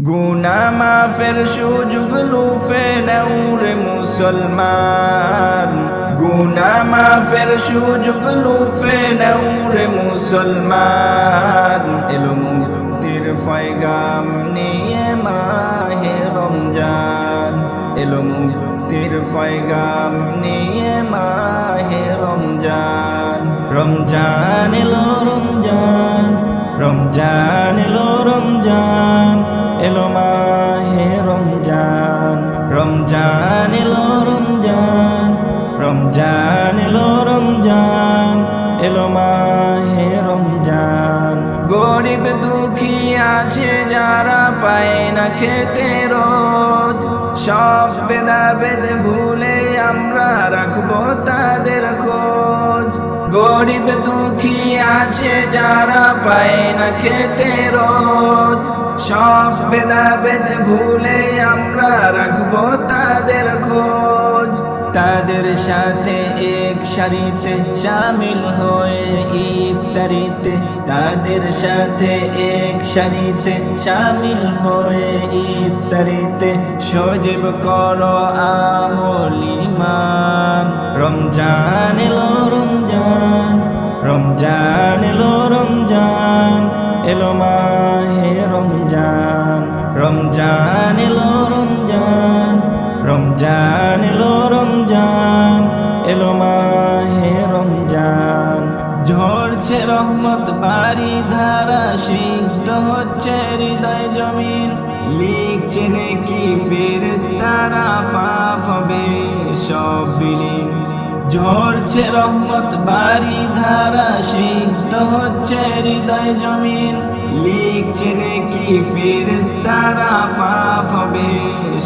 গুনাহ মাফের সুযোগ লুফে নাও রে মুসলমান, গুনাহ মাফের সুযোগ লুফে নাও রে মুসলমান। এলো মুক্তির পয়গাম নিয়ে মাহে রমজান, এলো মুক্তির পয়গাম নিয়ে মাহে রমজান। রমজান এলো রমজান, রমজান এলো রমজান, এলো মাহে রমজান। রমজান এলো রমজান, রমজান এলো রমজান, এলো মাহে রমজান। গরিব দুঃখী আছে যারা পায় না খেতে রোজ, সব ভেদাভেদ ভুলে আমরা রাখবো তাদের খোঁজ। গরিব দুঃখী আছে যারা পায় না খেতে রোজ, সব ভেদাভেদ ভুলে আমরা রাখবো তাদের খোঁজ। তাদের সাথে এক সারিতে শামিল হয়ে ইফতারিতে, তাদের সাথে এক সারিতে শামিল হয়ে ইফতারিতে সজীব করো আমল ঈমান। রমজান এলো রমজান, রমজান এলো রমজান, এলো মাহে রমজান। রমজান এলো রমজান, রমজান এলো রমজান, এলো মাহে রমজান। ঝরছে রহমত বাড়ি ধারা, সিক্ত হচ্ছে হৃদয় জমিন, লিখছে নেকি ফেরেশতারা, পাপ হবে সব বিলীন। ঝরছে রহমত বাড়ি ধারা, সিক্ত হচ্ছে হৃদয় জমিন, লিখছে নেকি ফেরেশতারা, পাপ হবে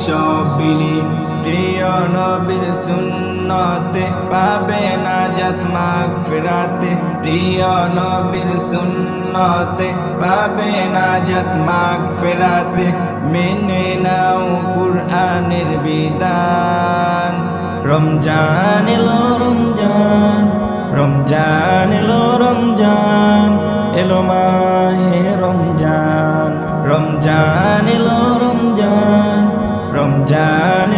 সব বিলীন। প্রিয় নবীর সুন্নতে পাবে নাজাত মাগফিরাতে, প্রিয় নবীর সুন্নতে পাবে নাজাত মাগফিরাতে। মেনে নাও কুরআনের বিধান। রমজান এলো রমজান, রমজান এলো রমজান, এলো মাহে রমজান। রমজান এলো রমজান, রমজান